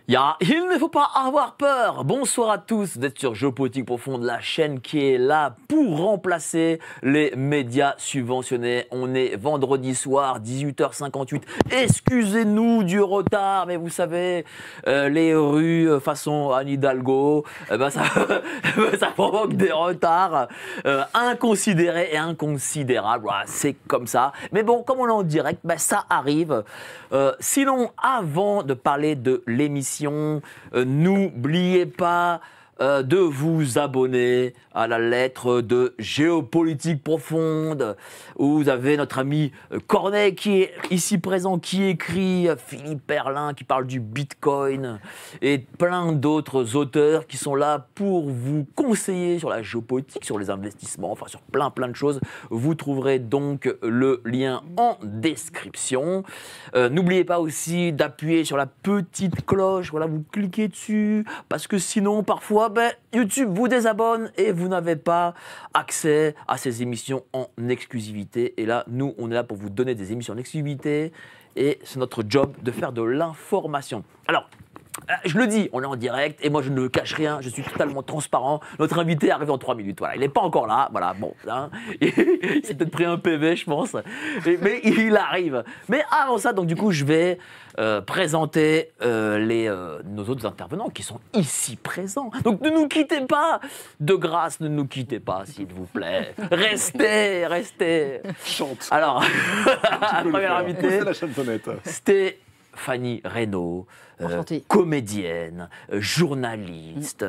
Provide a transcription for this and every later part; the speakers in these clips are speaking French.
Il ne faut pas avoir peur. Bonsoir à tous d'être sur Géopolitique Profonde, la chaîne qui est là pour remplacer les médias subventionnés. On est vendredi soir, 18h58. Excusez-nous du retard, mais vous savez, les rues façon Anne Hidalgo, ça provoque des retards inconsidérés et inconsidérables. Voilà, c'est comme ça. Mais bon, comme on est en direct, ça arrive. Sinon, avant de parler de l'émission, n'oubliez pas de vous abonner à la lettre de Géopolitique Profonde, où vous avez notre ami Corneille qui est ici présent, qui écrit, Philippe Perlin qui parle du Bitcoin, et plein d'autres auteurs qui sont là pour vous conseiller sur la géopolitique, sur les investissements, enfin sur plein de choses. Vous trouverez donc le lien en description. N'oubliez pas aussi d'appuyer sur la petite cloche, voilà, vous cliquez dessus, parce que sinon parfois YouTube vous désabonne et vous n'avez pas accès à ces émissions en exclusivité. Et là, nous, on est là pour vous donner des émissions en exclusivité et c'est notre job de faire de l'information. Alors, je le dis, on est en direct et moi je ne cache rien, je suis totalement transparent. Notre invité arrive en 3 minutes, voilà, il n'est pas encore là, voilà, bon, hein, il s'est peut-être pris un PV, je pense, mais il arrive. Mais avant ça, donc du coup, je vais présenter nos autres intervenants qui sont ici présents. Donc ne nous quittez pas, de grâce, ne nous quittez pas, s'il vous plaît. Restez. Chante. Alors, première invitée, c'est la chansonnette. c'était Fanny Reynaud, comédienne, journaliste,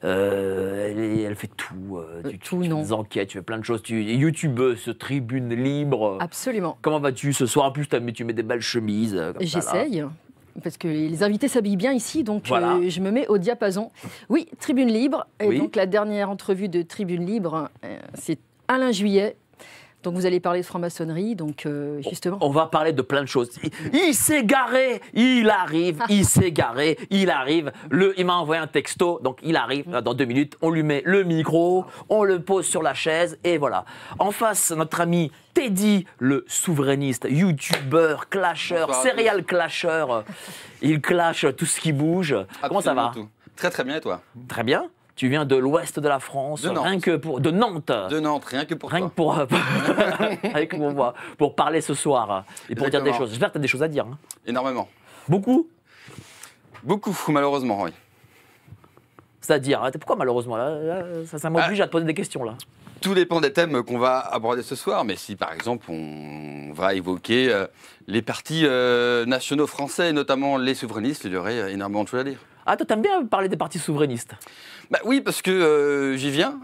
elle fait tout. Tu fais des enquêtes, tu fais plein de choses. Tu es youtubeuse, tribune libre. Absolument. Comment vas-tu ce soir? En plus, tu mets des belles chemises. J'essaye. Parce que les invités s'habillent bien ici, donc voilà. Je me mets au diapason. Oui, Tribune Libre. Et donc la dernière entrevue de Tribune Libre, c'est Alain Juillet. Donc vous allez parler de franc-maçonnerie, donc justement. On va parler de plein de choses. Il s'est garé, il arrive, il s'est garé, il arrive. Il m'a envoyé un texto, donc il arrive dans 2 minutes. On lui met le micro, on le pose sur la chaise et voilà. En face, notre ami Teddy, le souverainiste, youtubeur, clasheur, serial clasheur. Il clash tout ce qui bouge. Absolument. Comment ça va? Très très bien et toi? Très bien. Tu viens de l'ouest de la France, de Nantes. Rien que de Nantes. De Nantes, rien que pour rien toi. Que pour parler ce soir et pour dire des choses. J'espère que tu as des choses à dire. Hein. Énormément. Beaucoup? Beaucoup, malheureusement, oui. C'est-à-dire, pourquoi malheureusement là, ça m'oblige à te poser des questions là. Tout dépend des thèmes qu'on va aborder ce soir, mais si par exemple on va évoquer les partis nationaux français, et notamment les souverainistes, il y aurait énormément de choses à dire. Ah, toi t'aimes bien parler des partis souverainistes? Oui, parce que j'y viens,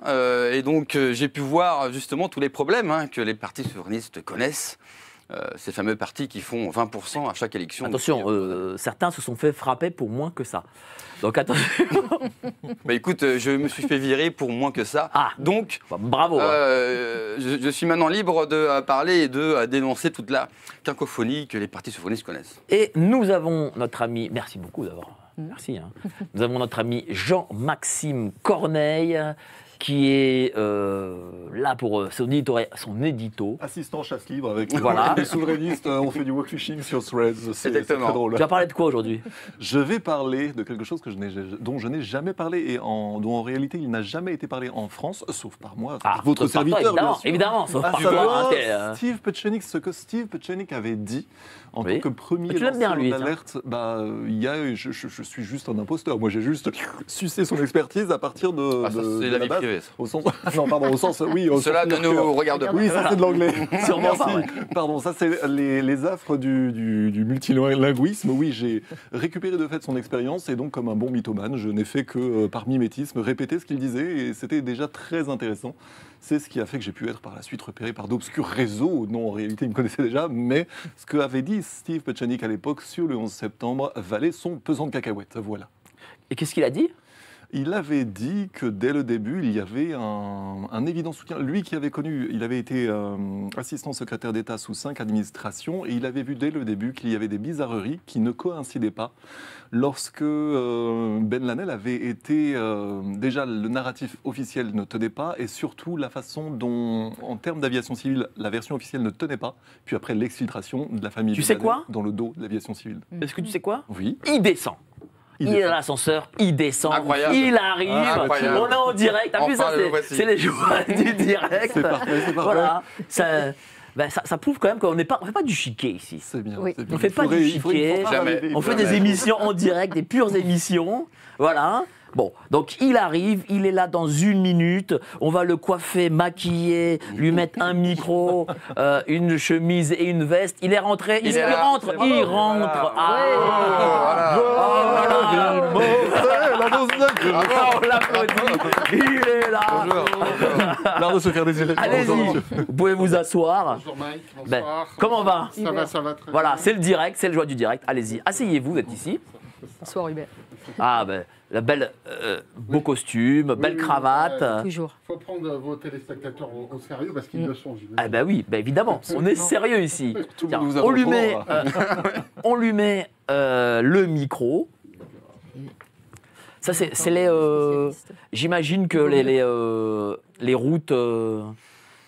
et donc j'ai pu voir justement tous les problèmes que les partis souverainistes connaissent. Ces fameux partis qui font 20% à chaque élection. Attention, certains se sont fait frapper pour moins que ça. Donc attention. Écoute, je me suis fait virer pour moins que ça. Ah, donc, bravo. Je suis maintenant libre de parler et de dénoncer toute la cacophonie que les partis souverainistes connaissent. Et nous avons notre ami, merci beaucoup d'abord. Merci. Hein. Nous avons notre ami Jean-Maxime Corneille, qui est là pour son édito. Assistant chasse-livre avec voilà. les souverainistes, on fait du walk fishing sur Threads, c'est très drôle. Tu vas parler de quoi aujourd'hui? Je vais parler de quelque chose dont je n'ai jamais parlé et dont en réalité il n'a jamais été parlé en France, sauf par moi, votre serviteur. Évidemment, sauf par toi. Steve Petchenik, ce que Steve Petchenik avait dit en tant que premier lanceur d'alerte, je suis juste un imposteur. Moi j'ai juste sucé son expertise à partir de c'est la vie privée. Au sens, non, pardon, au sens, oui. Cela ne nous regarde pas. Oui, ça c'est de l'anglais. Sûrement pas, ouais. Pardon, ça c'est les affres du multilinguisme. Oui, j'ai récupéré de fait son expérience et donc comme un bon mythomane, je n'ai fait que par mimétisme répéter ce qu'il disait et c'était déjà très intéressant. C'est ce qui a fait que j'ai pu être par la suite repéré par d'obscurs réseaux. Non, en réalité, il me connaissait déjà, mais ce qu'avait dit Steve Petchenik à l'époque sur le 11 septembre valait son pesant de cacahuètes. Voilà. Et qu'est-ce qu'il a dit ? Il avait dit que dès le début, il y avait un évident soutien. Lui qui avait connu, il avait été assistant secrétaire d'État sous 5 administrations et il avait vu dès le début qu'il y avait des bizarreries qui ne coïncidaient pas. Lorsque Ben Lanel avait été... déjà, le narratif officiel ne tenait pas et surtout la façon dont, en termes d'aviation civile, la version officielle ne tenait pas. Puis après, l'exfiltration de la famille Ben Lanel dans le dos de l'aviation civile. Est-ce que tu sais quoi ? Oui. Il descend. il est dans l'ascenseur, il descend, Incroyable. il arrive, Incroyable. on est en direct. T'as vu ça, Enfin, le voici. c'est les joies du direct. C'est parfait, c'est parfait. Voilà. Ça prouve quand même qu'on ne fait pas du chiquet ici. C'est bien. Oui. c'est bien. On fait pas du chiquet, Jamais. on fait des émissions en direct, des pures émissions. Voilà. Bon, donc il arrive, il est là dans 1 minute, on va le coiffer, maquiller, lui mettre un micro, une chemise et une veste. Il est rentré, il rentre. On l'applaudit, il est là. L'art de se faire désirer. Allez-y, vous pouvez vous asseoir. Bonjour Mike, Ben, bonsoir. comment va? Ça va très Voilà, bien. c'est le direct, c'est le joie du direct. Allez-y, asseyez-vous, vous êtes ici. Bonsoir Hubert. Ah, ben, la belle, beau costume, belle oui, cravate. Toujours. Il faut prendre vos téléspectateurs au sérieux parce qu'ils le sont, j'imagine. Ah ben oui, ben évidemment, on est sérieux ici. Tiens, nous on lui avons met, trop, on lui met le micro. Ça, c'est les. J'imagine que les routes.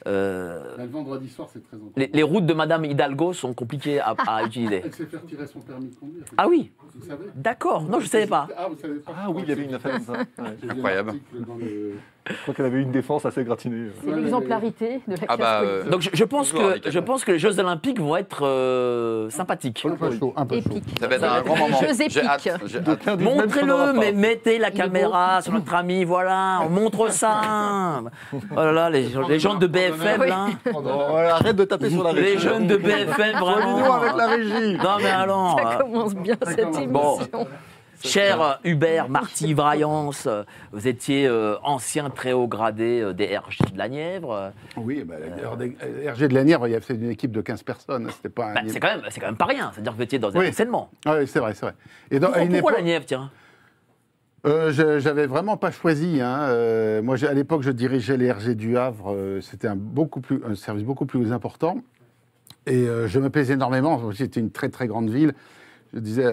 Le vendredi soir, c'est très important. Les routes de Madame Hidalgo sont compliquées à utiliser. Elle s'est fait retirer son permis de conduire. Ah oui, Vous savez? d'accord. Non, je ne savais pas. Ah, vous savez pas? Ah oui, il y avait une affaire comme ça. Ouais. J'ai lu un Incroyable. article dans le- Je crois qu'elle avait eu une défense assez gratinée. C'est l'exemplarité de la classe Ah bah, politique. Donc je pense Toujours avec que les Jeux Olympiques vont être sympathiques. Un peu chaud, un peu chaud. Épique. Ça va être un grand moment. Jeux J'ai hâte. épiques. J'ai hâte. D'aucuns disent même qu'il n'y en aura Montrez-le, pas. mais mettez la Il est caméra sur notre ami, voilà, on montre ça. Oh là là, les gens de BFM, là. Oh, arrête de taper sur la Les régie. jeunes de BFM, vraiment. avec la régie. Non mais alors, Ça commence bien cette émission. bon. Cher Hubert Marty Braillance, vous étiez ancien très haut gradé des RG de la Nièvre. Oui, bah, RG de la Nièvre, c'est une équipe de 15 personnes. C'était pas un... Bah, c'est quand même pas rien, c'est-à-dire que vous étiez dans un Oui. enseignement. Ah oui, c'est vrai, c'est vrai. Et dans, à une Pourquoi la époque- Nièvre, tiens? J'avais vraiment pas choisi. Hein. Moi, à l'époque, je dirigeais les RG du Havre. C'était un service beaucoup plus important. Et je me plaisais énormément. C'était une très, très grande ville. Je disais,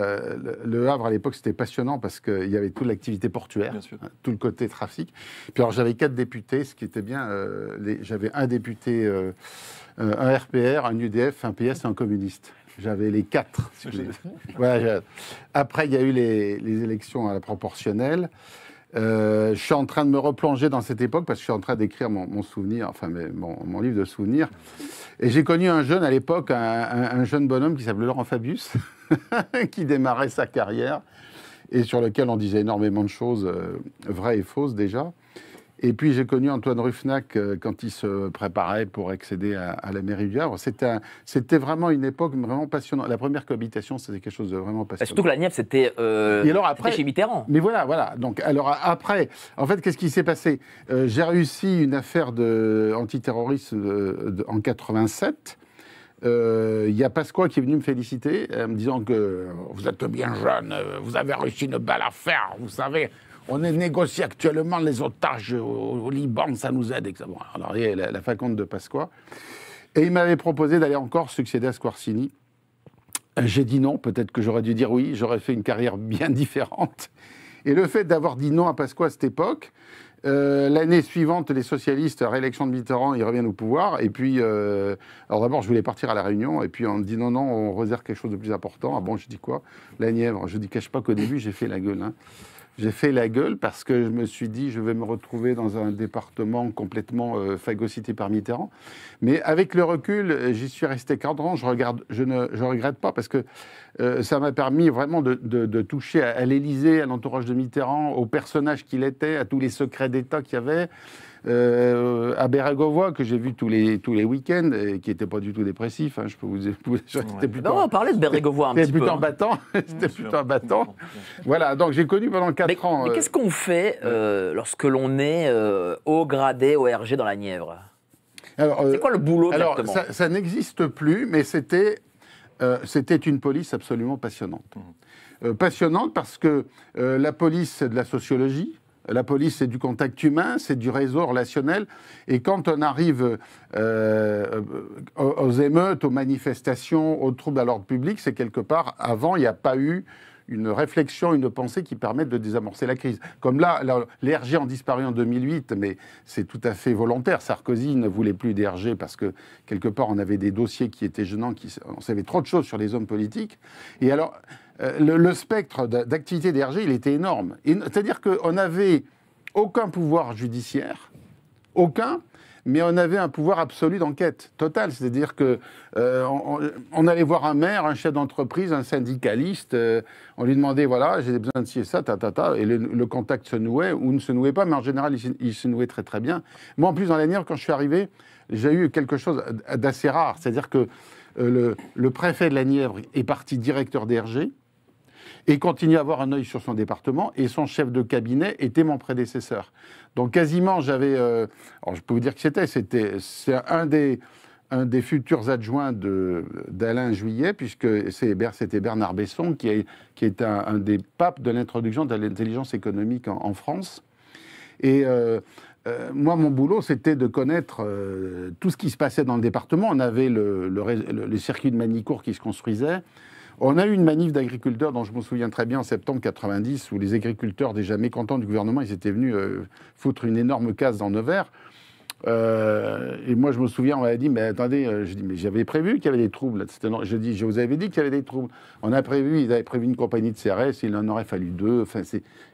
le Havre, à l'époque, c'était passionnant parce qu'il y avait toute l'activité portuaire, Bien sûr. hein, tout le côté trafic. Puis alors, j'avais 4 députés, ce qui était bien. J'avais un député, un RPR, un UDF, un PS et un communiste. J'avais les 4. Si vous voulez. Voilà, après, il y a eu les élections à la proportionnelle. Je suis en train de me replonger dans cette époque parce que je suis en train d'écrire mon souvenir, enfin mon livre de souvenirs. Et j'ai connu un jeune à l'époque, un jeune bonhomme qui s'appelait Laurent Fabius, qui démarrait sa carrière et sur lequel on disait énormément de choses vraies et fausses déjà. Et puis j'ai connu Antoine Ruffnac quand il se préparait pour accéder à la mairie du Havre. C'était vraiment une époque vraiment passionnante. La première cohabitation, c'était quelque chose de vraiment Bah, passionnant. surtout que la Nièvre, c'était Et alors après- chez Mitterrand. Mais voilà. Donc, alors après, en fait, qu'est-ce qui s'est passé? J'ai réussi une affaire antiterroriste en 87. Il y a Pasqua qui est venu me féliciter en me disant que vous êtes bien jeune, vous avez réussi une belle affaire, vous savez. On négocie actuellement les otages au Liban, ça nous aide. Bon, alors, il y a la faconde de Pasqua. Et il m'avait proposé d'aller encore succéder à Squarcini. J'ai dit non, peut-être que j'aurais dû dire oui, j'aurais fait une carrière bien différente. Et le fait d'avoir dit non à Pasqua à cette époque, l'année suivante, les socialistes, réélection de Mitterrand, ils reviennent au pouvoir. Et puis, alors d'abord, je voulais partir à La Réunion. Et puis, on me dit non, on réserve quelque chose de plus important. Ah bon, je dis quoi? La Nièvre. Je dis, cache pas qu'au début, j'ai fait la gueule. Hein. J'ai fait la gueule parce que je me suis dit, je vais me retrouver dans un département complètement phagocyté par Mitterrand. Mais avec le recul, j'y suis resté 4 ans. Je regrette pas parce que ça m'a permis vraiment de toucher à l'Élysée, à l'entourage de Mitterrand, au personnage qu'il était, à tous les secrets d'État qu'il y avait. À Bérégovoy, que j'ai vu tous les week-ends, et qui n'était pas du tout dépressif. Hein, je peux vous dire. C'était plutôt, Non, on parlait de Bérégovoy un c'était petit peu. plutôt hein. battant. C'était plutôt battant. Voilà, donc j'ai connu pendant 4 ans. Mais qu'est-ce qu'on fait lorsque l'on est haut gradé au RG dans la Nièvre? Alors, C'est quoi le boulot alors, exactement? ça n'existe plus, mais c'était une police absolument passionnante. Passionnante parce que la police, c'est de la sociologie. La police, c'est du contact humain, c'est du réseau relationnel. Et quand on arrive aux émeutes, aux manifestations, aux troubles à l'ordre public, c'est quelque part, avant, il n'y a pas eu une réflexion, une pensée qui permettent de désamorcer la crise. Comme là, les RG ont disparu en 2008, mais c'est tout à fait volontaire. Sarkozy ne voulait plus des RG parce que, quelque part, on avait des dossiers qui étaient gênants, on savait trop de choses sur les hommes politiques. Et alors, le spectre d'activité des RG, il était énorme. C'est-à-dire qu'on n'avait aucun pouvoir judiciaire, aucun, mais on avait un pouvoir absolu d'enquête, total. C'est-à-dire on allait voir un maire, un chef d'entreprise, un syndicaliste, on lui demandait, voilà, j'ai besoin de ci et ça, et le contact se nouait, ou ne se nouait pas, mais en général, il se nouait très très bien. Moi, en plus, dans la Nièvre, quand je suis arrivé, j'ai eu quelque chose d'assez rare. C'est-à-dire que le préfet de la Nièvre est parti directeur DRG, et continue à avoir un œil sur son département, et son chef de cabinet était mon prédécesseur. Donc quasiment, j'avais... alors je peux vous dire que c'est un des futurs adjoints d'Alain Juillet, puisque c'était Bernard Besson, qui est un des papes de l'introduction de l'intelligence économique en France. Et moi, mon boulot, c'était de connaître tout ce qui se passait dans le département. On avait le circuit de Manicourt qui se construisait. On a eu une manif d'agriculteurs dont je me souviens très bien en septembre 90, où les agriculteurs, déjà mécontents du gouvernement, ils étaient venus foutre une énorme casse dans Nevers. Et moi, je me souviens, on m'avait dit, mais attendez, je dis, mais j'avais prévu qu'il y avait des troubles. Je dis, je vous avais dit qu'il y avait des troubles. Ils avaient prévu une compagnie de CRS, il en aurait fallu 2. Enfin,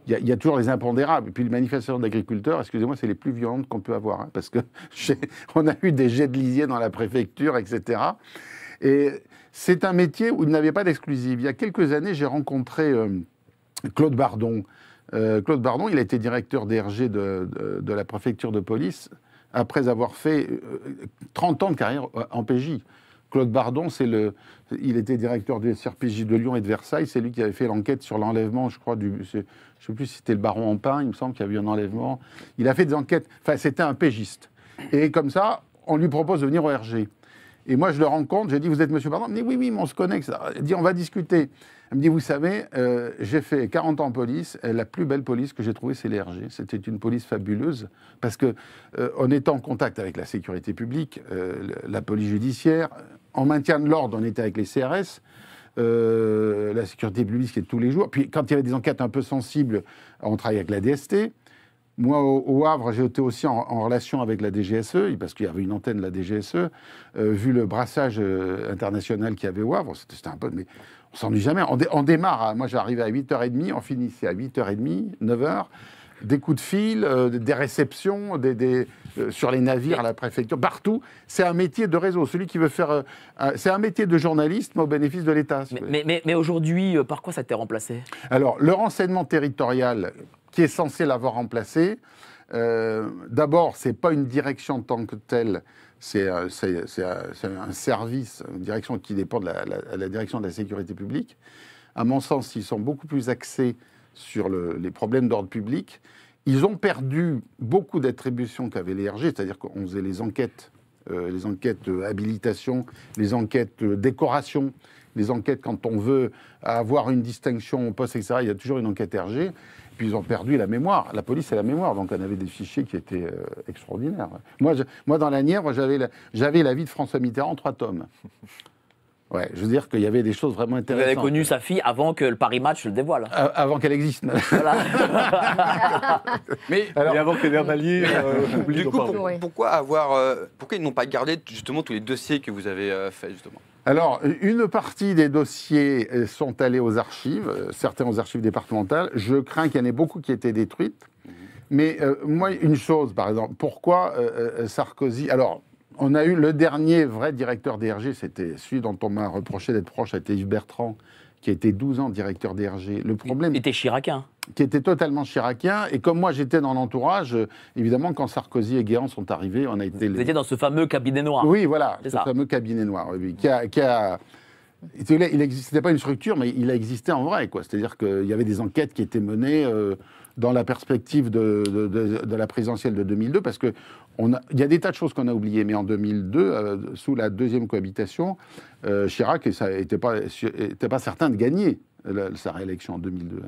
il y a toujours les impondérables. Et puis les manifestations d'agriculteurs, excusez-moi, c'est les plus violentes qu'on peut avoir, hein, parce que on a eu des jets de lisier dans la préfecture, etc. Et c'est un métier où il n'avait pas d'exclusive. Il y a quelques années, j'ai rencontré Claude Bardon. Claude Bardon, il a été directeur DRG de la préfecture de police après avoir fait 30 ans de carrière en PJ. Claude Bardon, il était directeur du SRPJ de Lyon et de Versailles. C'est lui qui avait fait l'enquête sur l'enlèvement, je crois, je ne sais plus si c'était le baron Empin, il me semble qu'il y avait eu un enlèvement. Il a fait des enquêtes, enfin c'était un pégiste. Et comme ça, on lui propose de venir au RG. Et moi, je le rencontre, j'ai dit, vous êtes monsieur Bardon? Il me dit, oui, mais on se connaît. Il dit, on va discuter. Il me dit, vous savez, j'ai fait 40 ans en police, et la plus belle police que j'ai trouvée, c'est les RG. C'était une police fabuleuse, parce qu'on était en contact avec la sécurité publique, la police judiciaire, en maintien de l'ordre, on était avec les CRS, la sécurité publique, c'était tous les jours. Puis quand il y avait des enquêtes un peu sensibles, on travaillait avec la DST. Moi, au Havre, j'ai été aussi en relation avec la DGSE, parce qu'il y avait une antenne de la DGSE. Vu le brassage international qu'il y avait au Havre, c'était un peu... Mais on s'ennuie jamais. On démarre, moi j'arrivais à 8h30, on finissait à 8h30, 9h. Des coups de fil, des réceptions, sur les navires, à la préfecture, partout. C'est un métier de réseau. Celui qui veut faire... c'est un métier de journaliste, mais au bénéfice de l'État. Mais aujourd'hui, par quoi ça a été remplacé? Alors, le renseignement territorial, qui est censé l'avoir remplacé, d'abord, ce n'est pas une direction en tant que telle, c'est un service, une direction qui dépend de la direction de la sécurité publique. À mon sens, ils sont beaucoup plus axés sur les problèmes d'ordre public. Ils ont perdu beaucoup d'attributions qu'avaient les RG, c'est-à-dire qu'on faisait les enquêtes habilitation, les enquêtes décoration, les enquêtes quand on veut avoir une distinction au poste, etc. Il y a toujours une enquête RG. Puis ils ont perdu la mémoire. La police, c'est la mémoire. Donc on avait des fichiers qui étaient extraordinaires. Moi, dans la Nièvre, j'avais la vie de François Mitterrand en 3 tomes. Ouais, je veux dire qu'il y avait des choses vraiment intéressantes. Vous avez connu sa fille avant que le Paris Match le dévoile. Avant qu'elle existe. Voilà. Et avant que les Valier du coup, pourquoi ils n'ont pas gardé justement tous les dossiers que vous avez faits, justement? Alors, une partie des dossiers sont allés aux archives, certains aux archives départementales. Je crains qu'il y en ait beaucoup qui aient été détruites. Mais moi, une chose, par exemple, pourquoi Sarkozy... Alors, on a eu le dernier vrai directeur DRG, c'était celui dont on m'a reproché d'être proche, c'était Yves Bertrand, qui a été 12 ans directeur DRG. Le problème... Il était chiracien. Qui était totalement chiracien. Et comme moi, j'étais dans l'entourage, évidemment, quand Sarkozy et Guéant sont arrivés, on a été... Vous étiez dans ce fameux cabinet noir. Oui, voilà, ce fameux cabinet noir, oui, il n'existait pas une structure, mais il a existé en vrai, quoi. C'est-à-dire qu'il y avait des enquêtes qui étaient menées dans la perspective de la présidentielle de 2002, parce que il y a des tas de choses qu'on a oubliées, mais en 2002, sous la deuxième cohabitation, Chirac n'était pas certain de gagner sa réélection en 2002.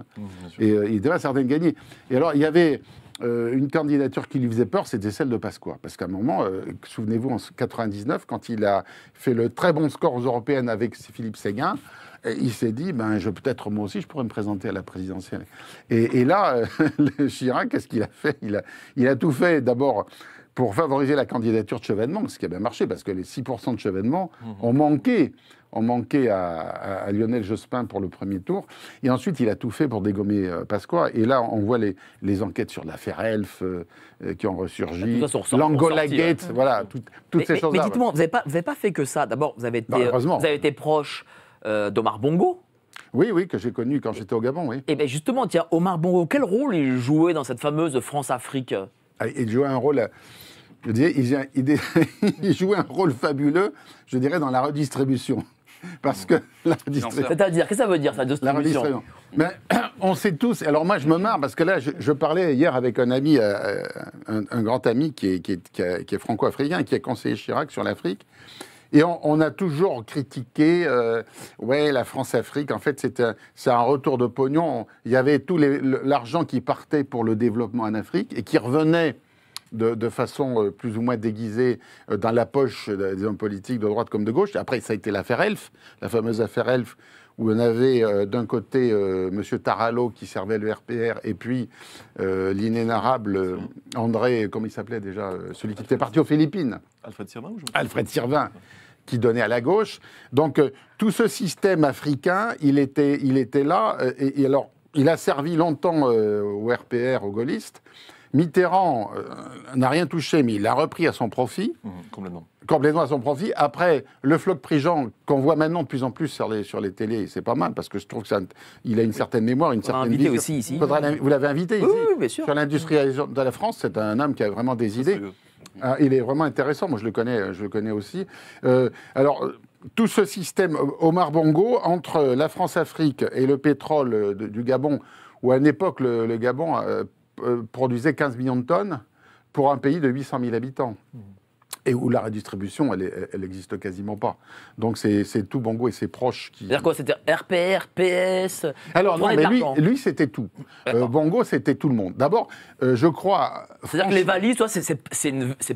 Et il n'était pas certain de gagner. Et alors, il y avait une candidature qui lui faisait peur, c'était celle de Pasqua. Parce qu'à un moment, souvenez-vous, en 99, quand il a fait le très bon score aux européennes avec Philippe Séguin, il s'est dit, peut-être moi aussi, je pourrais me présenter à la présidentielle. Et là, Chirac, qu'est-ce qu'il a fait? Il a tout fait, d'abord, pour favoriser la candidature de Chevènement, ce qui a bien marché, parce que les 6% de Chevènement ont manqué à Lionel Jospin pour le premier tour. Et ensuite, il a tout fait pour dégommer Pasqua. Et là, on voit les enquêtes sur l'affaire Elf qui ont ressurgi, l'Angola Gate, voilà, toutes ces choses-là. Mais dites-moi, vous n'avez pas fait que ça. D'abord, vous avez été proche d'Omar Bongo. Oui, que j'ai connu quand j'étais au Gabon, oui. Et bien justement, tiens, Omar Bongo, quel rôle il jouait dans cette fameuse France-Afrique? Il jouait un rôle... Je dirais, il jouait un rôle fabuleux, je dirais, dans la redistribution. Parce que la redistribution... C'est-à-dire, qu'est-ce que ça veut dire, ça, distribution? Mais, on sait tous... Alors moi, je me marre, parce que là, je parlais hier avec un ami, un grand ami qui est franco-africain, qui a conseillé Chirac sur l'Afrique. Et on a toujours critiqué, la France-Afrique, en fait, c'est un retour de pognon. Il y avait tout l'argent qui partait pour le développement en Afrique et qui revenait de façon plus ou moins déguisée dans la poche des hommes politiques de droite comme de gauche. Après, ça a été l'affaire Elf, la fameuse affaire Elf, où on avait d'un côté M. Tarallo qui servait le RPR, et puis l'inénarrable André, comment il s'appelait déjà, celui qui était parti aux Philippines. Alfred Sirvin, qui donnait à la gauche. Donc tout ce système africain, il était là, et alors il a servi longtemps au RPR, aux gaullistes. Mitterrand n'a rien touché, mais il l'a repris à son profit. Complètement à son profit. Après, le Floch Prigent, qu'on voit maintenant de plus en plus sur les télés, c'est pas mal, parce que je trouve qu'il a une certaine mémoire, une certaine vision. Aussi ici. Vous l'avez invité ici? Oui, bien sûr. Sur l'industrialisation de la France, c'est un homme qui a vraiment des idées. Il est vraiment intéressant, moi je le connais aussi. Alors, tout ce système, Omar Bongo, entre la France-Afrique et le pétrole du Gabon, où à une époque, le Gabon... produisait 15 millions de tonnes pour un pays de 800 000 habitants. Et où la redistribution, elle n'existe quasiment pas. Donc c'est tout Bongo et ses proches qui... C'est-à-dire quoi? C'était RPR, PS? Alors non, mais lui c'était tout. Bongo, c'était tout le monde. D'abord, je crois... C'est-à-dire que les valises, toi, c'est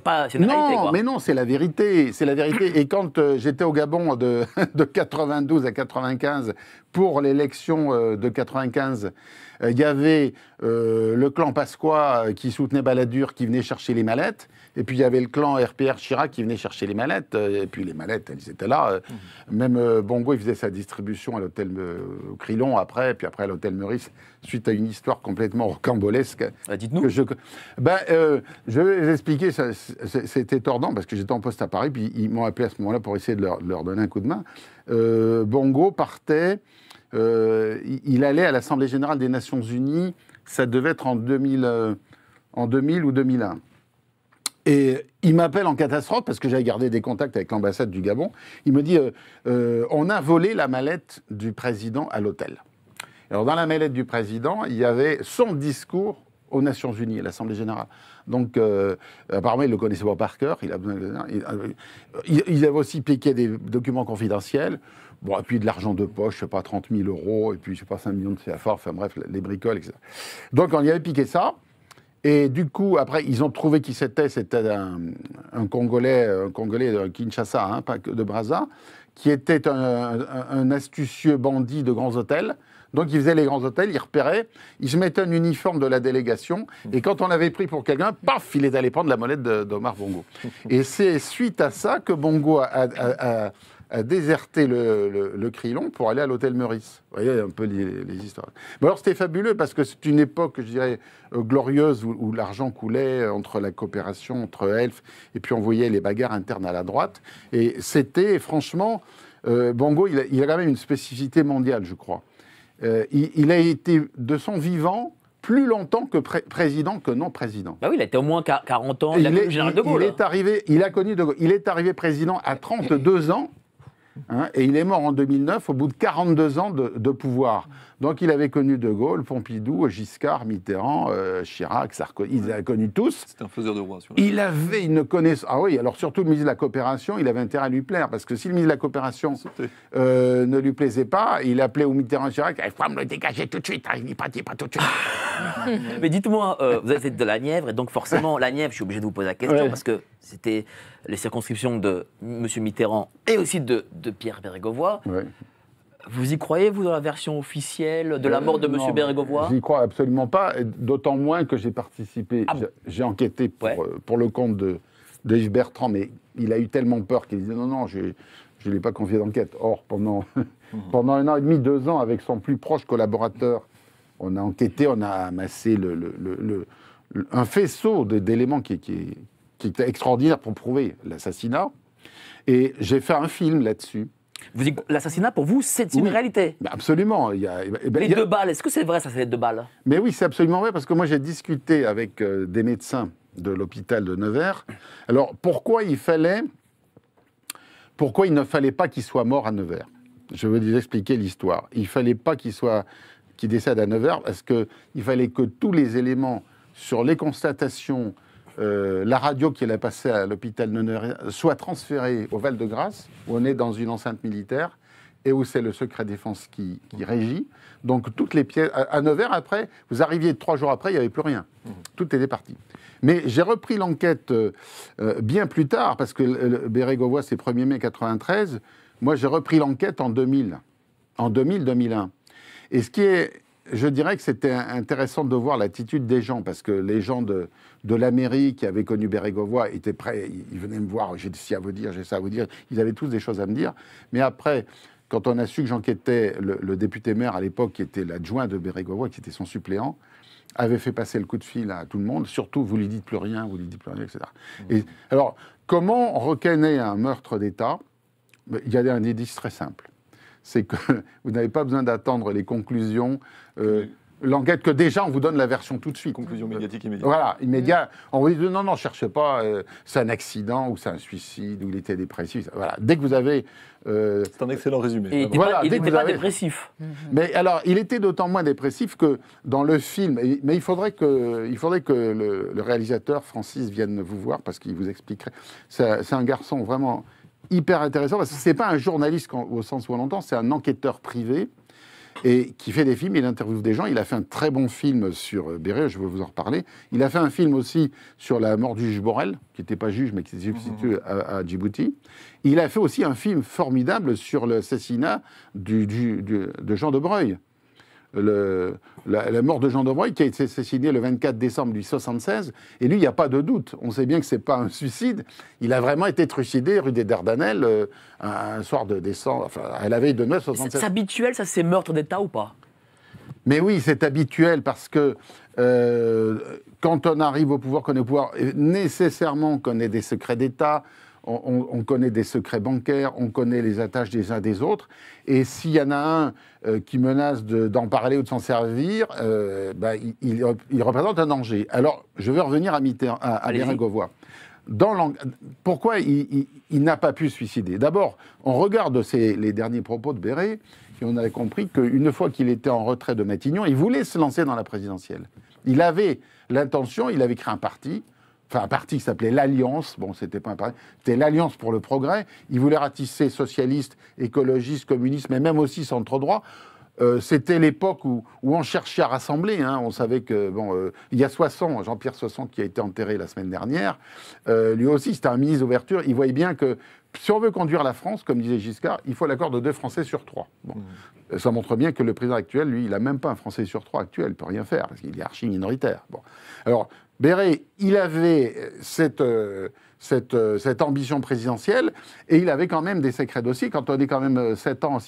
pas une réalité, quoi. Non, mais non, c'est la vérité. C'est la vérité. Et quand j'étais au Gabon de 92 à 95, pour l'élection de 95, il y avait le clan Pasqua qui soutenait Balladur, qui venait chercher les mallettes. Et puis il y avait le clan RPR Chirac qui venait chercher les mallettes. Et puis les mallettes, elles étaient là. Même Bongo, il faisait sa distribution à l'hôtel Crillon après, puis après à l'hôtel Meurice, suite à une histoire complètement rocambolesque. Dites-nous. Je vais vous expliquer, c'était tordant, parce que j'étais en poste à Paris, puis ils m'ont appelé à ce moment-là pour essayer de leur donner un coup de main. Bongo partait... il allait à l'Assemblée Générale des Nations Unies, ça devait être en 2000 ou 2001. Et il m'appelle en catastrophe, parce que j'avais gardé des contacts avec l'ambassade du Gabon. Il me dit, on a volé la mallette du président à l'hôtel. Alors dans la mallette du président, il y avait son discours aux Nations Unies, à l'Assemblée Générale. Donc, apparemment, il ne le connaissait pas par cœur. Il avait aussi piqué des documents confidentiels. Bon, et puis de l'argent de poche, je sais pas, 30 000 €, et puis, je sais pas, 5 millions de CFA, enfin bref, les bricoles, etc. Donc, on y avait piqué ça. Et du coup, après, ils ont trouvé qui c'était. C'était un Congolais de Kinshasa, hein, pas de Brazza, qui était un astucieux bandit de grands hôtels. Donc, il faisait les grands hôtels, il repérait, il se mettait un uniforme de la délégation, et quand on l'avait pris pour quelqu'un, paf, il est allé prendre la molette d'Omar Bongo. Et c'est suite à ça que Bongo a déserté le Crillon pour aller à l'hôtel Meurice. Vous voyez un peu les histoires. Mais alors, c'était fabuleux, parce que c'est une époque, je dirais, glorieuse, où l'argent coulait entre la coopération, entre Elf, et puis on voyait les bagarres internes à la droite. Et c'était, franchement, Bongo, il a quand même une spécificité mondiale, je crois. Il a été, de son vivant, plus longtemps que président que non président. Bah oui, il a été au moins 40 ans, il a connu le général de Gaulle. Il est arrivé président à 32 ans, hein, et il est mort en 2009 au bout de 42 ans de pouvoir. Donc il avait connu de Gaulle, Pompidou, Giscard, Mitterrand, Chirac, Sarkozy, il les a connus tous. C'était un faiseur de roi. Il avait une connaissance... Ah oui, alors surtout le ministre de la Coopération, il avait intérêt à lui plaire, parce que si le ministre de la Coopération ne lui plaisait pas, il appelait au Mitterrand Chirac, il faut me le dégager tout de suite, il n'y pas tout de suite. Mais dites-moi, vous êtes de la Nièvre, et donc forcément, la Nièvre, je suis obligé de vous poser la question, parce que c'était les circonscriptions de M. Mitterrand et aussi de Pierre Bérégovoy. Vous y croyez, vous, dans la version officielle de la mort de M. Non, Bérégovoy? J'y crois absolument pas, d'autant moins que j'ai participé, Ah bon? j'ai enquêté pour le compte de Yves Bertrand, mais il a eu tellement peur qu'il disait non, je ne l'ai pas confié d'enquête. Or, pendant 1 an et demi, 2 ans, avec son plus proche collaborateur, on a enquêté, on a amassé un faisceau d'éléments qui était extraordinaire pour prouver l'assassinat. Et j'ai fait un film là-dessus. L'assassinat, pour vous, c'est une réalité? Absolument. Les 2 balles, est-ce que c'est vrai, ça, c'est les 2 balles? Mais oui, c'est absolument vrai, parce que moi, j'ai discuté avec des médecins de l'hôpital de Nevers. Alors, pourquoi il ne fallait pas qu'il soit mort à Nevers? Je vais vous expliquer l'histoire. Il ne fallait pas qu'il décède à Nevers, parce qu'il fallait que tous les éléments sur les constatations, la radio qu'il a passée à l'hôpital de Nevers soit transférée au Val-de-Grâce, où on est dans une enceinte militaire, et où c'est le secret défense qui régit. Donc, toutes les pièces... À Nevers, après, vous arriviez 3 jours après, il n'y avait plus rien. Tout était parti. Mais j'ai repris l'enquête bien plus tard, parce que Bérégovoy, c'est 1er mai 93. Moi, j'ai repris l'enquête en 2000-2001. Et ce qui est... Je dirais que c'était intéressant de voir l'attitude des gens, parce que les gens de la mairie qui avaient connu Bérégovoy étaient prêts, ils venaient me voir, j'ai ci à vous dire, j'ai ça à vous dire, ils avaient tous des choses à me dire. Mais après, quand on a su que j'enquêtais, le député maire à l'époque, qui était l'adjoint de Bérégovoy, qui était son suppléant, avait fait passer le coup de fil à tout le monde, surtout vous lui dites plus rien, etc. Et, alors, comment on reconnaît un meurtre d'État? Il y a un indice très simple. C'est que vous n'avez pas besoin d'attendre les conclusions, l'enquête, que déjà on vous donne la version tout de suite. Conclusion médiatique immédiate. Voilà, immédiat. On vous dit non, cherchez pas, c'est un accident ou c'est un suicide ou il était dépressif. Voilà, dès que vous avez... C'est un excellent résumé. Et il n'était pas dépressif. Mais alors, il était d'autant moins dépressif que dans le film, mais il faudrait que le réalisateur Francis vienne vous voir parce qu'il vous expliquerait. C'est un garçon vraiment hyper intéressant, parce que c'est pas un journaliste au sens où on l'entend, c'est un enquêteur privé et qui fait des films, il interviewe des gens. Il a fait un très bon film sur Béret, je vais vous en reparler. Il a fait un film aussi sur la mort du juge Borrell, qui n'était pas juge, mais qui s'est substitué à Djibouti. Il a fait aussi un film formidable sur l'assassinat de Jean de Breuil. La mort de Jean de Breuil, qui a été assassiné le 24 décembre 1976. Et lui, il n'y a pas de doute. On sait bien que ce n'est pas un suicide. Il a vraiment été trucidé rue des Dardanelles un soir de décembre, enfin, à la veille de 1976. C'est habituel, ça, c'est meurtre d'État ou pas? Mais oui, c'est habituel parce que quand on arrive au pouvoir, qu'on est au pouvoir, nécessairement on connaît des secrets d'État, on connaît des secrets bancaires, on connaît les attaches des uns des autres. Et s'il y en a un qui menace d'en parler ou de s'en servir, il représente un danger. Alors, je vais revenir à Bérégovoy. Pourquoi il n'a pas pu se suicider? D'abord, on regarde les derniers propos de Béret, et on avait compris qu'une fois qu'il était en retrait de Matignon, il voulait se lancer dans la présidentielle. Il avait l'intention, il avait créé un parti qui s'appelait l'Alliance. Bon, c'était pas un parti, c'était l'Alliance pour le progrès. Il voulait ratisser socialistes, écologistes, communistes, mais même aussi centre-droit. C'était l'époque où on cherchait à rassembler. Hein. On savait que, il y a Soissons, Jean-Pierre Soissons, qui a été enterré la semaine dernière. Lui aussi, c'était un ministre d'ouverture. Il voyait bien que si on veut conduire la France, comme disait Giscard, il faut l'accord de 2 Français sur 3. Bon. Ça montre bien que le président actuel, lui, il n'a même pas un Français sur 3 actuel. Il ne peut rien faire, parce qu'il est archi minoritaire. Bon. Alors, Béret, il avait cette ambition présidentielle et il avait quand même des sacrés dossiers. Quand on est quand même 7 ans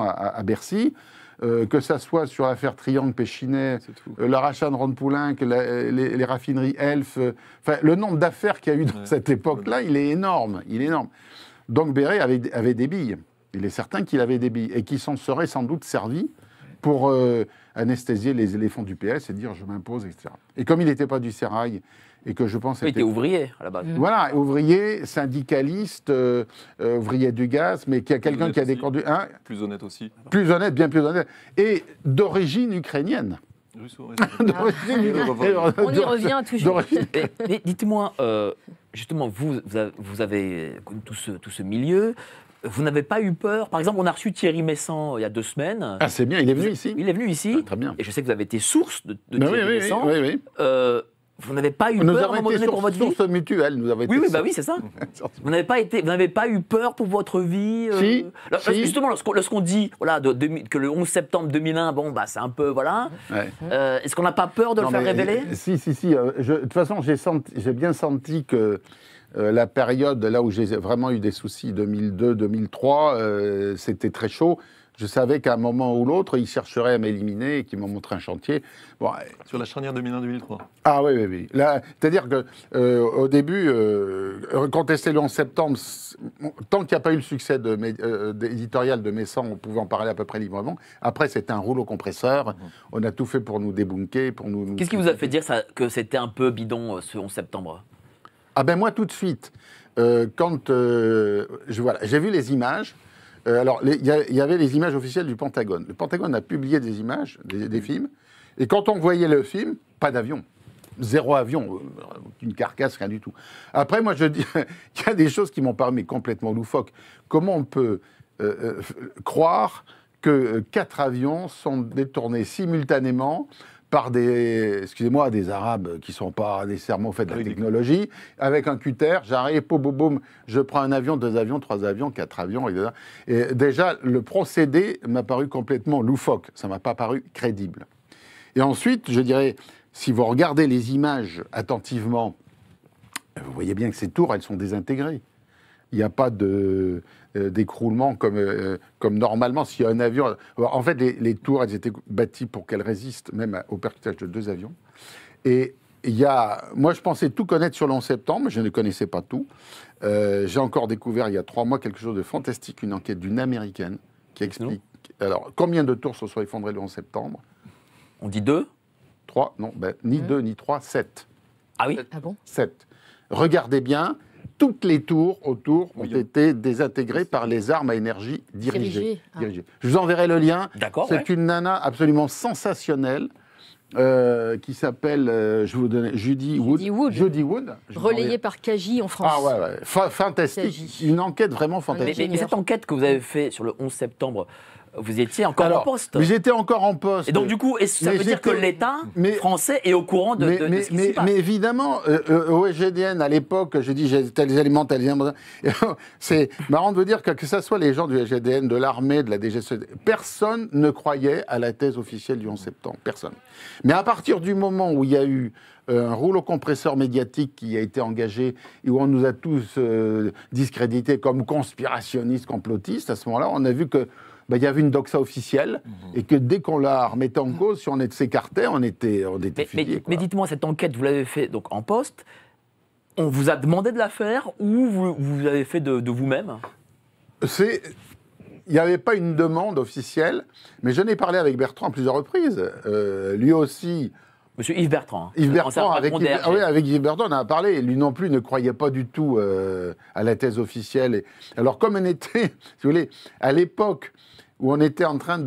à Bercy, que ça soit sur l'affaire Triangle-Péchinet, le rachat de Rhône-Poulenc, les raffineries Elf, le nombre d'affaires qu'il y a eu dans cette époque-là, il est énorme. Donc Béret avait des billes. Il est certain qu'il avait des billes et qu'il s'en serait sans doute servi pour anesthésier les éléphants du PS et dire je m'impose, etc. Et comme il n'était pas du sérail et que je pense... Il était ouvrier à la base. Voilà, ouvrier, syndicaliste, ouvrier du gaz, mais qui a quelqu'un qui a des conduits... Hein, plus honnête aussi. Plus honnête, bien plus honnête. Et d'origine ukrainienne. On y revient toujours. Mais dites-moi, justement, vous avez connu tout ce milieu. Vous n'avez pas eu peur? Par exemple, on a reçu Thierry Messant il y a 2 semaines. Ah, c'est bien, il est venu ici. Il est venu ici. Ah, très bien. Et je sais que vous avez été source de Thierry Messant. Oui. Vous n'avez pas eu Nous peur à un avons moment été donné pour votre vie? source mutuelle. Nous avons été Oui, bah oui, c'est ça. Vous n'avez pas eu peur pour votre vie Si, si. Justement, lorsqu'on dit voilà, que le 11 septembre 2001, bon, bah, c'est un peu, voilà. Ouais. Est-ce qu'on n'a pas peur de le faire révéler? Si. De toute façon, j'ai bien senti que la période là où j'ai vraiment eu des soucis, 2002-2003, c'était très chaud. Je savais qu'à un moment ou l'autre, ils chercheraient à m'éliminer et qu'ils m'ont montré un chantier. Bon, Sur la charnière 2001-2003. ah oui. C'est-à-dire que au début, contester le 11 septembre, tant qu'il n'y a pas eu le succès éditorial de Messan, on pouvait en parler à peu près librement. Après, c'était un rouleau compresseur. On a tout fait pour nous débunker, pour nous... Qu'est-ce qui vous a fait dire que c'était un peu bidon ce 11 septembre? Ah ben moi, tout de suite, quand j'ai vu les images... alors, il y avait les images officielles du Pentagone. Le Pentagone a publié des images, des films, et quand on voyait le film, pas d'avion. Zéro avion, une carcasse, rien du tout. Après, moi, je dis, il y a des choses qui m'ont paru complètement loufoques. Comment on peut croire que 4 avions sont détournés simultanément par des Arabes qui ne sont pas nécessairement faits de la technologie, avec un cutter, j'arrive, boum, je prends un avion, 2 avions, 3 avions, 4 avions, etc. Et déjà, le procédé m'a paru complètement loufoque, ça ne m'a pas paru crédible. Et ensuite, je dirais, si vous regardez les images attentivement, vous voyez bien que ces tours, elles sont désintégrées. Il n'y a pas d'écroulement comme normalement s'il y a un avion. En fait, les tours, elles étaient bâties pour qu'elles résistent même au percutage de 2 avions. Et moi, je pensais tout connaître sur le 11 septembre, je ne connaissais pas tout. J'ai encore découvert il y a 3 mois quelque chose de fantastique, une enquête d'une Américaine qui explique alors combien de tours se sont effondrées le 11 septembre. On dit 2? 3, non, ni 2 ni 3, 7. Ah oui? Ah bon? 7. Regardez bien. Toutes les tours autour ont été désintégrées par les armes à énergie dirigée. Je vous enverrai le lien. D'accord. C'est une nana absolument sensationnelle qui s'appelle, je vais vous donner, Judy Wood. Relayée par Kaji en France. Ah ouais. Fantastique. Kaji. Une enquête vraiment fantastique. Mais cette enquête que vous avez faite sur le 11 septembre, vous étiez encore en poste. Mais j'étais encore en poste. Et donc, du coup, ça veut dire que l'État français est au courant de ce qui s'y passe. Mais évidemment, au SGDN, à l'époque, je dis j'ai tels éléments. C'est marrant de vous dire que ça soit les gens du SGDN, de l'armée, de la DGSE, personne ne croyait à la thèse officielle du 11 septembre. Personne. Mais à partir du moment où il y a eu un rouleau compresseur médiatique qui a été engagé et où on nous a tous discrédités comme conspirationnistes, complotistes, à ce moment-là, on a vu que il y avait une doxa officielle et que dès qu'on la remettait en cause, si on s'écartait, on était fusillés. Mais dites-moi, cette enquête, vous l'avez fait donc en poste. On vous a demandé de la faire ou vous l'avez fait de vous-même? Il n'y avait pas une demande officielle, mais je n'ai parlé avec Bertrand à plusieurs reprises. Lui aussi... Monsieur Yves Bertrand. Avec Yves Bertrand, on a parlé. Lui non plus ne croyait pas du tout à la thèse officielle. Alors, comme on était, si vous voulez, à l'époque où on était en train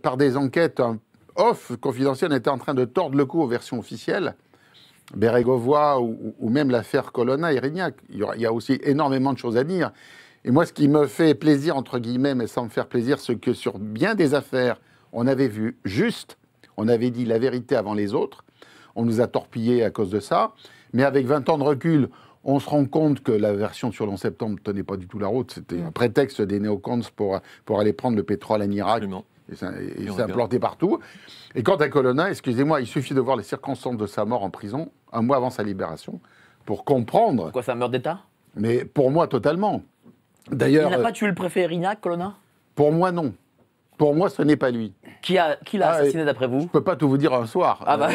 par des enquêtes confidentielles, on était en train de tordre le cou aux versions officielles, Bérégovoy ou même l'affaire Colonna et Rignac. Il y a aussi énormément de choses à dire. Et moi, ce qui me fait plaisir, entre guillemets, mais sans me faire plaisir, c'est que sur bien des affaires, on avait vu juste. On avait dit la vérité avant les autres. On nous a torpillés à cause de ça. Mais avec 20 ans de recul, on se rend compte que la version sur le 11 septembre ne tenait pas du tout la route. C'était un prétexte des néocons pour aller prendre le pétrole en Irak. Absolument. Et s'implanter partout. Et quant à Colonna, excusez-moi, il suffit de voir les circonstances de sa mort en prison, un mois avant sa libération, pour comprendre... Quoi, c'est un meurtre d'État? Mais pour moi, totalement. D'ailleurs... Il n'a pas tué le préfet Rignac, Colonna? Pour moi, non. Pour moi, ce n'est pas lui. Qui l'a assassiné d'après vous? Je ne peux pas tout vous dire un soir. Ah bah.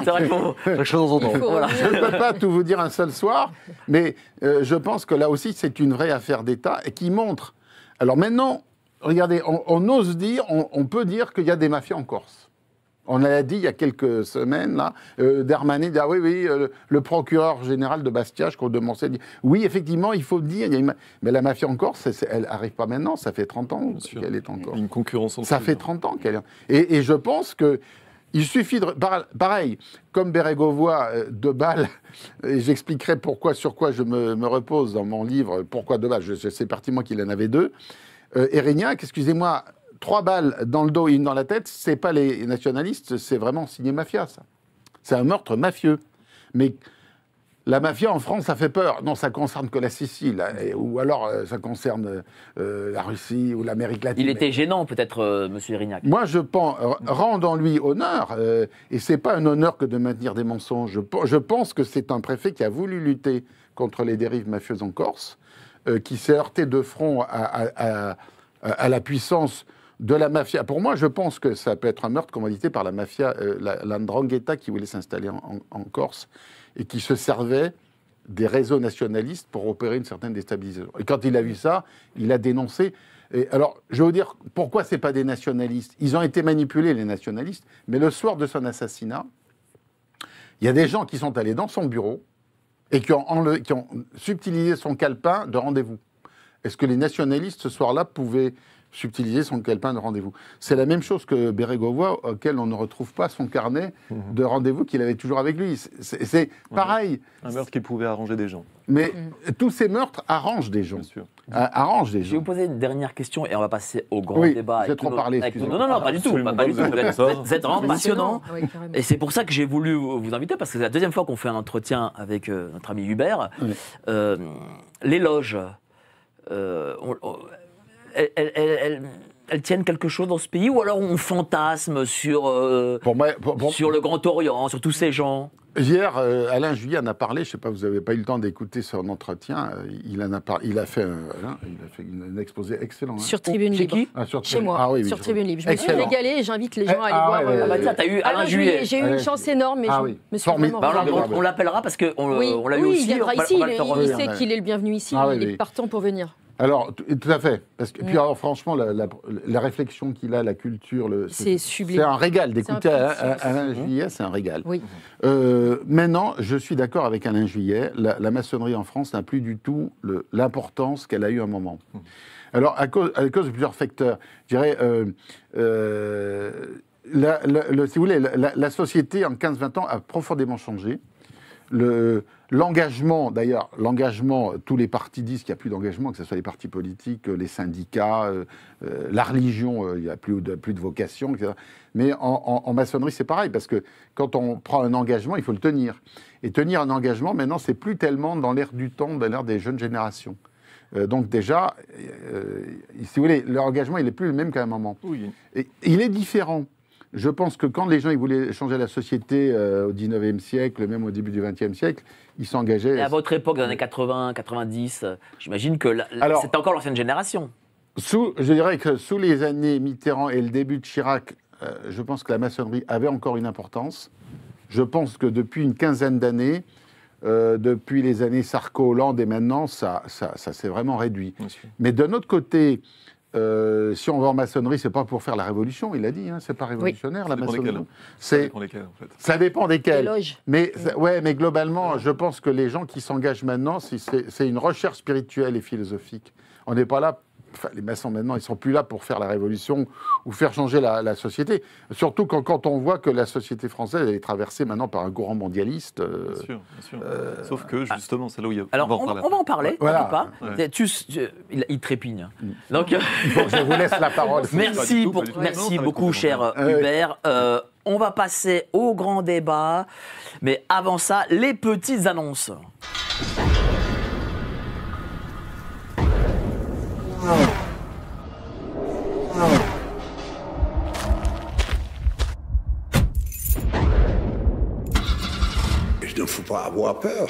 C'est vrai qu'il faut... Chaque chose dans son temps. Voilà. Je ne peux pas tout vous dire un seul soir, mais je pense que là aussi, c'est une vraie affaire d'État et qui montre... Alors maintenant, regardez, on ose dire, on peut dire qu'il y a des mafias en Corse. On l'a dit il y a quelques semaines, là, Darmanin dit « Ah oui, le procureur général de Bastia, je crois, de Moncey, dit « Oui, effectivement, il faut dire, mais la mafia en Corse, elle n'arrive pas maintenant, ça fait 30 ans qu'elle est en Corse. » Une concurrence entre ça fait 30 ans qu'elle est... Et je pense que il suffit de... Pareil, comme Bérégovoy, de Bâle, et j'expliquerai sur quoi je me repose dans mon livre, pourquoi de Bâle, je sais pertinemment qu'il en avait 2, et Rignac, excusez-moi, 3 balles dans le dos et une dans la tête, c'est pas les nationalistes, c'est vraiment signé mafia, ça. C'est un meurtre mafieux. Mais la mafia en France, ça fait peur. Non, ça concerne que la Sicile, ou alors ça concerne la Russie ou l'Amérique latine. Il était gênant, peut-être, Monsieur Erignac. Moi, je pense, rendons-lui honneur, et c'est pas un honneur que de maintenir des mensonges. Je pense que c'est un préfet qui a voulu lutter contre les dérives mafieuses en Corse, qui s'est heurté de front à la puissance de la mafia. Pour moi, je pense que ça peut être un meurtre commandité par la mafia, la 'Ndrangheta qui voulait s'installer en Corse et qui se servait des réseaux nationalistes pour opérer une certaine déstabilisation. Et quand il a vu ça, il a dénoncé. Et alors, je vais vous dire pourquoi c'est pas des nationalistes. Ils ont été manipulés, les nationalistes, mais le soir de son assassinat, il y a des gens qui sont allés dans son bureau et qui ont subtilisé son calepin de rendez-vous. Est-ce que les nationalistes, ce soir-là, pouvaient subtiliser son calepin de rendez-vous? C'est la même chose que Bérégovoy, auquel on ne retrouve pas son carnet de rendez-vous qu'il avait toujours avec lui. C'est pareil. Un meurtre qui pouvait arranger des gens. Mais tous ces meurtres arrangent des gens. Bien sûr. Arrangent des Je vais gens. vous poser une dernière question et on va passer au grand débat. J'ai trop parlé, Non, excusez-moi. non, pas du tout. Absolument Pas du tout. pas, vous êtes d'accord. Vous êtes vraiment passionnant. Oui, carrément. Et c'est pour ça que j'ai voulu vous inviter, parce que c'est la deuxième fois qu'on fait un entretien avec notre ami Hubert. Oui. Les loges, elles tiennent quelque chose dans ce pays, ou alors on fantasme sur, Pour moi, sur le Grand Orient, sur tous ces gens? Hier, Alain Juillet en a parlé. Je ne sais pas, vous n'avez pas eu le temps d'écouter son entretien. Il a fait un exposé excellent. Hein. Sur Tribune Chez Libre. qui? Chez moi, Ah, oui, sur je- Tribune Libre. Je me suis Excellent. régalée et j'invite les gens à aller Ah, voir. ouais, Ah bah tiens, t'as eu Alain Juillet. J'ai eu une chance énorme, mais je me suis vraiment Bah, régalée. on l'appellera parce qu'on Oui, on l'a eu oui, aussi. il viendra on va- ici, on va le faire il revenir. sait qu'il est le bienvenu ici, Ah, oui, il est oui. partant pour venir. Alors, tout à fait. Parce que, puis alors, franchement, la réflexion qu'il a, la culture, C'est sublime. c'est un régal d'écouter C'est un principe. Alain Juillet, c'est un régal. Oui. Maintenant, je suis d'accord avec Alain Juillet, la maçonnerie en France n'a plus du tout l'importance qu'elle a eu à un moment. Alors, à cause de plusieurs facteurs, je dirais, si vous voulez, la société en 15-20 ans a profondément changé. L'engagement, d'ailleurs, tous les partis disent qu'il n'y a plus d'engagement, que ce soit les partis politiques, les syndicats, la religion, il n'y a plus de vocation, etc. Mais en maçonnerie, c'est pareil, parce que quand on prend un engagement, il faut le tenir. Et tenir un engagement, maintenant, c'est plus tellement dans l'air du temps, dans l'air des jeunes générations. Donc déjà, si vous voulez, l'engagement, il n'est plus le même qu'à un moment. Oui. Et il est différent. Je pense que quand les gens ils voulaient changer la société au 19e siècle, même au début du 20e siècle, ils s'engageaient. Et à votre époque, dans les années 80, 90, j'imagine que Alors- c'était encore l'ancienne génération. Je dirais que sous les années Mitterrand et le début de Chirac, je pense que la maçonnerie avait encore une importance. Je pense que depuis une quinzaine d'années, depuis les années Sarko-Hollande et maintenant, ça s'est vraiment réduit. Bien sûr. Mais d'un autre côté, si on va en maçonnerie, c'est pas pour faire la révolution, il a dit, hein, c'est pas révolutionnaire la Ça dépend maçonnerie. desquels. Ça C'est, dépend lesquels, en fait. ça dépend Les desquels. loges. Mais, mais globalement, je pense que les gens qui s'engagent maintenant, c'est une recherche spirituelle et philosophique. On n'est pas là, enfin, les maçons maintenant, ils sont plus là pour faire la révolution ou faire changer la société. Surtout quand on voit que la société française elle est traversée maintenant par un courant mondialiste. Bien sûr, bien sûr. Sauf que, justement, c'est là où il y a... Alors, on va en parler, Voilà. pas. Ouais. Il trépigne. Donc, Bon, je vous laisse la parole. merci, pas du tout. merci Non, beaucoup, ça cher Ouais. Hubert. On va passer au grand débat. Mais avant ça, les petites annonces. Il ne faut pas avoir peur.